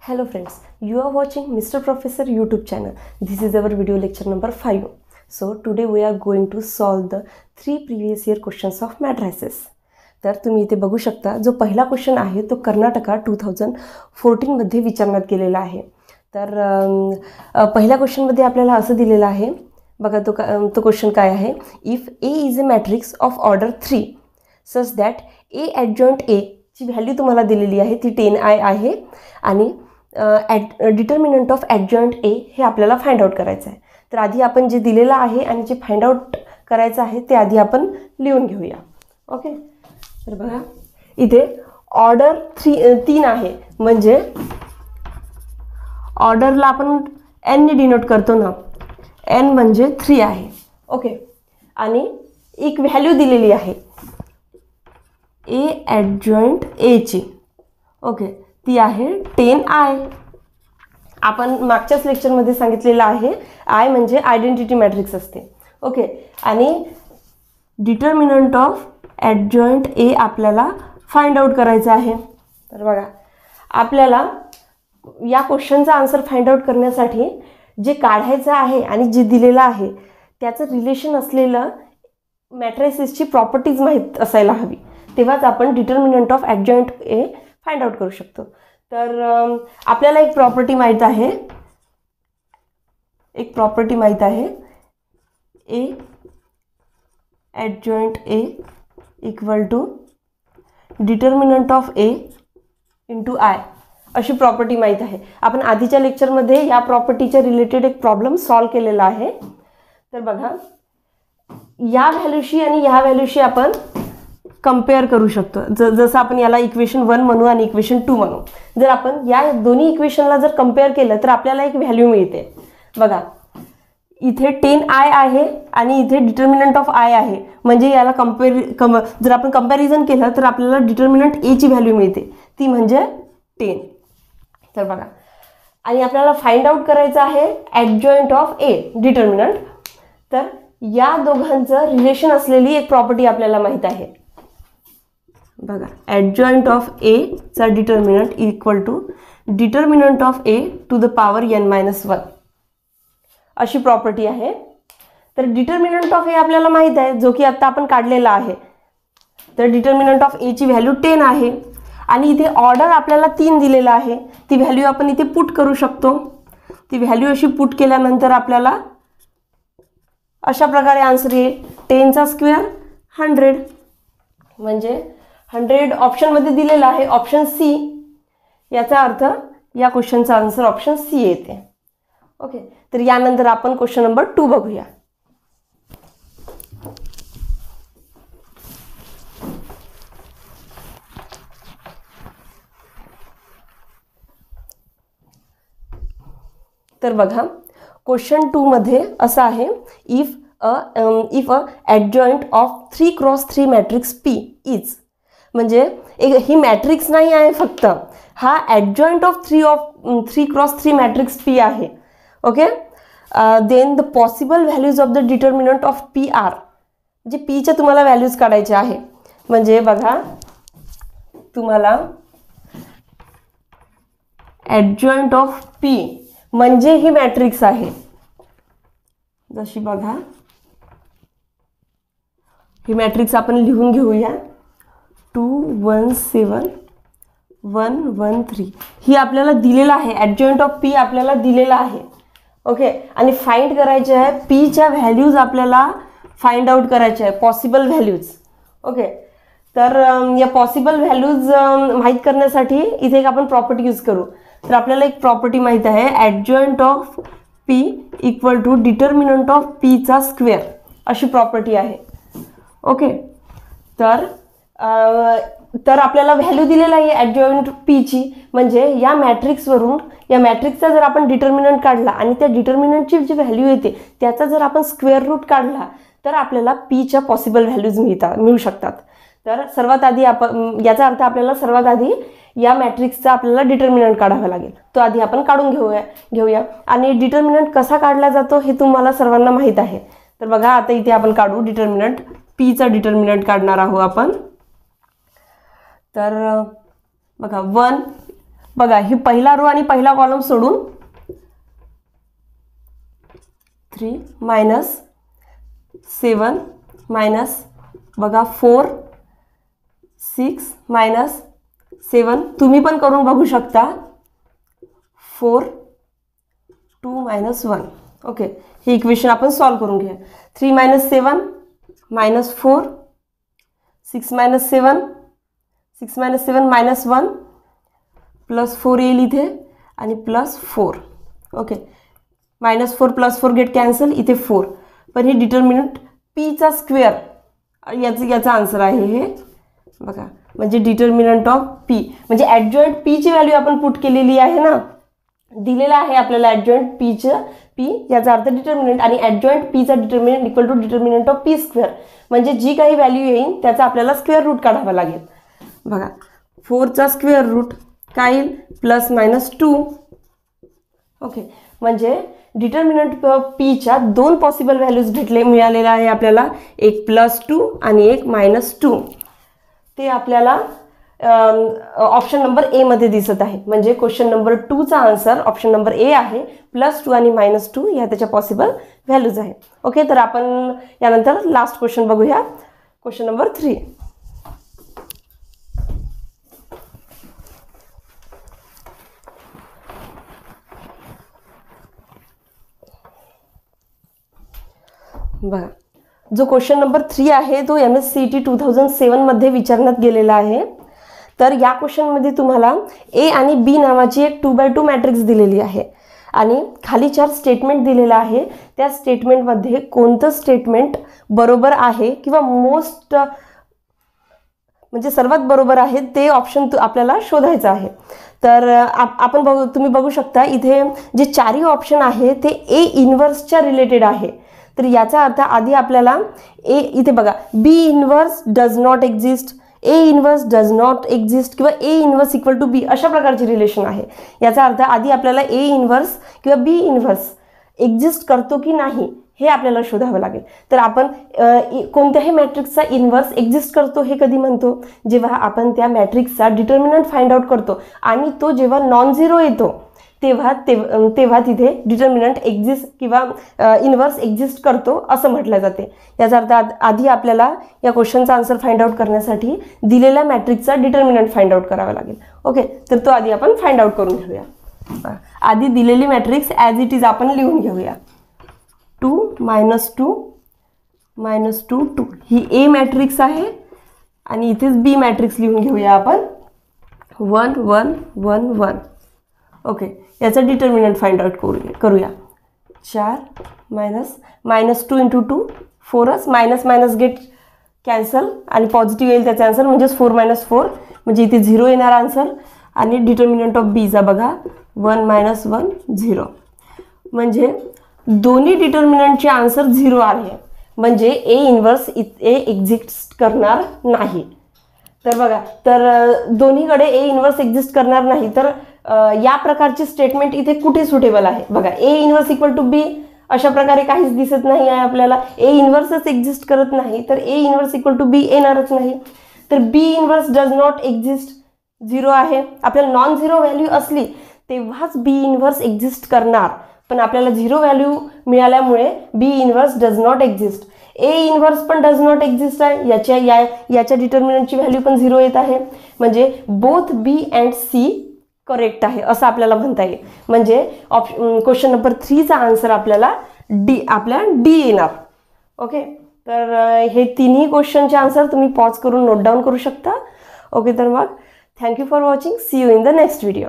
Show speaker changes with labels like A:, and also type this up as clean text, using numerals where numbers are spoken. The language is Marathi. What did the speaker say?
A: Hello friends, you are watching Mr. Professor YouTube channel. This is our video lecture number 5. So today we are going to solve the 3 previous year questions of matrices. तर तुम्ही इथे बघू शकता जो पहिला क्वेश्चन आहे तो कर्नाटका 2014 मध्ये विचारण्यात गेलेला आहे. तर पहिल्या क्वेश्चन मध्ये आपल्याला असं दिलेलं आहे बघा तो क्वेश्चन काय आहे. If A is a matrix of order 3 such that A adjoint A ची व्हॅल्यू तुम्हाला दिलेली आहे ती 10i आहे आणि डिटर्मिनंट ऑफ ॲडजॉइंट ए हे आपल्याला फाइंड आउट करायचं आहे. तर आधी आपण जे दिलेलं आहे आणि जे फाइंड आउट करायचं आहे ते आधी आपण लिहून घेऊया. ओके, तर बघा इथे ऑर्डर 3 आहे म्हणजे ऑर्डरला आपण n ने डिनोट करतो ना, n म्हणजे 3 आहे. ओके, आणि एक व्हॅल्यू दिलेली आहे ए ॲडजॉइंट ए ची. ओके, ती आहे 10i. आपण मागच्याच लेक्चरमध्ये सांगितलेलं आहे आय म्हणजे आयडेंटिटी मॅट्रिक्स असते. ओके, आणि डिटर्मिनंट ऑफ ॲडजॉइंट ए आपल्याला फाइंड आउट करायचं आहे. तर बघा आपल्याला या क्वेश्चनचा आन्सर फाइंड आउट करण्यासाठी जे काढायचं आहे आणि जे दिलेलं आहे त्याचं रिलेशन असलेलं मॅट्रिसेसची प्रॉपर्टीज माहीत असायला हवी, तेव्हाच आपण determinant of adjoint A find out करू शकतो. तर आपल्याला एक प्रॉपर्टी माहीत आहे A adjoint A equal to determinant of A into I अशी प्रॉपर्टी माहीत आहे. आपण आधीच्या लेक्चरमध्ये या प्रॉपर्टीच्या रिलेटेड एक प्रॉब्लेम सॉल्व केलेला आहे. तर बघा या व्हॅल्यूशी आणि या व्हॅल्यूशी आपण कंपेअर करू शकतो. जसं आपण याला इक्वेशन 1 म्हणू आणि इक्वेशन 2 म्हणू. जर आपण या दोन्ही इक्वेशनला जर कंपेअर केलं तर आपल्याला एक व्हॅल्यू मिळते. बघा इथे 10i आहे आणि इथे डिटर्मिनंट ऑफ आय आहे, म्हणजे याला जर आपण कंपॅरिझन केलं तर आपल्याला डिटर्मिनंट ए ची व्हॅल्यू मिळते, ती म्हणजे 10. तर बघा आणि आपल्याला फाइंड आउट करायचं आहे ॲडजॉइंट ऑफ ए डिटर्मिनंट. तर या दोघांचं रिलेशन असलेली एक प्रॉपर्टी आपल्याला माहीत आहे. बघा ॲडजॉइंट ऑफ ए चा determinant equal to determinant of A to the power n-1 अशी प्रॉपर्टी आहे. तर डिटर्मिनंट ऑफ ए आपल्याला माहीत आहे जो की आत्ता आपण काढलेला आहे. तर डिटर्मिनंट ऑफ ए ची व्हॅल्यू 10 आहे आणि इथे ऑर्डर आपल्याला 3 दिलेला आहे. ती व्हॅल्यू आपण इथे पुट करू शकतो. ती व्हॅल्यू अशी पुट केल्यानंतर आपल्याला अशा प्रकारे आन्सर येईल 10 चा स्क्वेअर 100, म्हणजे 100 ऑप्शनमध्ये दिलेला आहे ऑप्शन सी. याचा अर्थ या क्वेश्चनचा आन्सर ऑप्शन सी येते. ओके, तर यानंतर आपण क्वेश्चन नंबर 2 बघूया. तर बघा क्वेश्चन 2 मध्ये असं आहे if a adjoint of 3x3 matrix P is, म्हणजे ही मॅट्रिक्स नाही आहे फक्त, हा adjoint of 3x3 matrix P आहे. Okay, then the possible values of the determinant of P are, म्हणजे Pच्या तुम्हाला व्हॅल्यूज काढायचे आहे. म्हणजे बघा तुम्हाला ॲडजॉइंट ऑफ P म्हणजे ही मॅट्रिक्स आहे. जशी बघा ही मॅट्रिक्स आपण लिहून घेऊया 2 1 7 1 1 3 ही आपल्याला दिलेला आहे. ॲडजॉइंट ऑफ P आपल्याला दिलेला आहे. ओके, आणि फाइंड करायचे आहे Pच्या व्हॅल्यूज आपल्याला फाइंड आउट करायचे आहे, पॉसिबल व्हॅल्यूज. ओके, तर या पॉसिबल व्हॅल्यूज माहीत करण्यासाठी इथे एक आपण प्रॉपर्टी यूज करू. तर आपल्याला एक प्रॉपर्टी माहीत आहे adjoint of P equal to determinant of P चा स्क्वेअर अशी प्रॉपर्टी आहे. ओके, तर आपल्याला व्हॅल्यू दिलेला आहे ॲडजॉइंट P ची, म्हणजे या मॅट्रिक्सवरून या मॅट्रिक्सचा जर आपण डिटर्मिनंट काढला आणि त्या डिटर्मिनंटची जी व्हॅल्यू येते त्याचा जर आपण स्क्वेअर रूट काढला तर आपल्याला Pच्या पॉसिबल व्हॅल्यूज मिळू शकतात. तर सर्वात आधी आपण याचा अर्थ आपल्याला सर्वात आधी या मॅट्रिक्सचा आपल्याला डिटर्मिनंट काढावा लागेल. तो आधी आपण काढून घेऊया आणि डिटर्मिनंट कसा काढला जातो हे तुम्हाला सर्वांना माहीत आहे. तर बघा आता इथे आपण काढू डिटर्मिनंट, Pचा डिटर्मिनंट काढणार आहोत आपण. तर बघा बघा ही पहिला रो आणि पहिला कॉलम सोडून 3 मायनस 7 मायनस बघा 4 6 मायनस 7 तुम्ही पण करून बघू शकता 4 2 मायनस 1. ओके, ही इक्वेशन आपण सॉल्व करून घ्या. 3 minus 7 minus 4 6 minus 7 6 minus 7 minus 1 plus 4 येईल इथे आणि plus 4. Okay, minus 4 plus 4 get cancel, इथे 4. पण हे डिटर्मिनंट पीचा स्क्वेअर याचा आन्सर आहे हे बघा. म्हणजे डिटर्मिनंट ऑफ पी म्हणजे ॲडजॉइंट पीची व्हॅल्यू आपण पुट केलेली आहे ना, दिलेला आहे आपल्याला ॲडजॉइंट पीचं पी याचा अर्थ डिटर्मिनंट आणि ॲडजॉइंट पीचा determinant equal to determinant of P square. म्हणजे जी काही व्हॅल्यू येईल त्याचा आपल्याला स्क्वेअर रूट काढावा लागेल. बघा 4चा स्क्वेअर रूट काय येईल प्लस मायनस 2. ओके, म्हणजे डिटर्मिनंट पीच्या 2 पॉसिबल व्हॅल्यूज मिळालेला आहे आपल्याला, एक प्लस 2 आणि एक मायनस 2. ते आपल्याला ऑप्शन नंबर ए मध्ये दिसत आहे. म्हणजे क्वेश्चन नंबर 2चा आन्सर ऑप्शन नंबर ए आहे. प्लस 2 आणि मायनस 2 या त्याच्या पॉसिबल व्हॅल्यूज आहे. ओके, तर आपण यानंतर लास्ट क्वेश्चन बघूया, क्वेश्चन नंबर 3. बघा, जो क्वेश्चन नंबर 3 आहे तो MSCET 2007 मध्ये विचारण्यात गेलेला आहे. तर या क्वेश्चनमध्ये तुम्हाला ए आणि बी नावाची एक 2x2 मॅट्रिक्स दिलेली आहे आणि खाली 4 स्टेटमेंट दिलेलं आहे. त्या स्टेटमेंटमध्ये कोणतं स्टेटमेंट बरोबर आहे किंवा मोस्ट म्हणजे सर्वात बरोबर आहे ते ऑप्शन आपल्याला शोधायचं आहे. तर आपण तुम्ही बघू शकता इथे जे 4ही ऑप्शन आहे ते ए इन्व्हर्सच्या रिलेटेड आहे. तर याचा अर्थ आधी आपल्याला इथे बघा B inverse does not exist, A inverse does not exist किंवा A inverse equal to B अशा प्रकारची रिलेशन आहे. याचा अर्थ आधी आपल्याला ए इन्व्हर्स किंवा बी इन्व्हर्स एक्झिस्ट करतो की नाही हे आपल्याला शोधावं लागेल. तर आपण कोणत्याही मॅट्रिक्सचा इन्व्हर्स एक्झिस्ट करतो हे कधी म्हणतो, जेव्हा आपण त्या मॅट्रिक्सचा डिटर्मिनंट फाइंड आउट करतो आणि तो जेव्हा नॉन झिरो येतो तेव्हा तिथे डिटर्मिनंट एक्झिस्ट किंवा इन्व्हर्स एक्झिस्ट करतो असं म्हटलं जाते. याचा अर्थ आधी आपल्याला या क्वेश्चनचा आन्सर फाइंड आउट करण्यासाठी दिलेल्या मॅट्रिक्सचा डिटर्मिनंट फाइंड आउट करावा लागेल. ओके, तर तो आधी आपण फाइंड आउट करून घेऊया. आधी दिलेली मॅट्रिक्स ॲज इट इज आपण लिहून घेऊया. 2 minus 2 minus 2 2 he A matrix आहे आणि इथेच बी मॅट्रिक्स लिहून घेऊया आपण 1 1 1 1. ओके, याचा डिटर्मिनंट फाइंड आउट करूया. 4 मायनस 2 इंटू 2 4च, मायनस मायनस गेट कॅन्सल आणि पॉझिटिव्ह येईल त्याचा आन्सर म्हणजेच 4 मायनस 4 म्हणजे इथे 0 येणार आन्सर. आणि डिटर्मिनंट ऑफ बीचा बघा 1 मायनस 1 0. म्हणजे दोन्ही डिटर्मिनंटचे आन्सर 0 आहे. म्हणजे ए इन्व्हर्स ए एक्झिस्ट करणार नाही. तर बघा, तर दोन्हीकडे ए इन्व्हर्स एक्झिस्ट करणार नाही. तर या प्रकारचे स्टेटमेंट इथे कुठे सुटेबल आहे बघा. ए इन्व्हर्स इक्वल टू बी अशा प्रकारे काहीच दिसत नाही आहे आपल्याला. ए इन्व्हर्सच एक्झिस्ट करत नाही तर ए इन्व्हर्स इक्वल टू बी येणारच नाही. तर बी इन्व्हर्स डज नॉट एक्झिस्ट 0 आहे. आपल्याला नॉन झिरो व्हॅल्यू असली तेव्हाच बी इन्व्हर्स एक्झिस्ट करणार, पण आपल्याला 0 व्हॅल्यू मिळाल्यामुळे B inverse does not exist. A inverse पण डज नॉट एक्झिस्ट आहे. याच्या डिटर्मिनंटची व्हॅल्यू पण 0 येत आहे. म्हणजे both B and C correct आहे असं आपल्याला म्हणता येईल. म्हणजे क्वेश्चन नंबर 3चा आन्सर आपल्याला डी येणार. ओके, तर हे तिन्ही क्वेश्चनचे आन्सर तुम्ही पॉज करून नोट डाऊन करू शकता. ओके, तर मग thank you for watching. See you in the next video.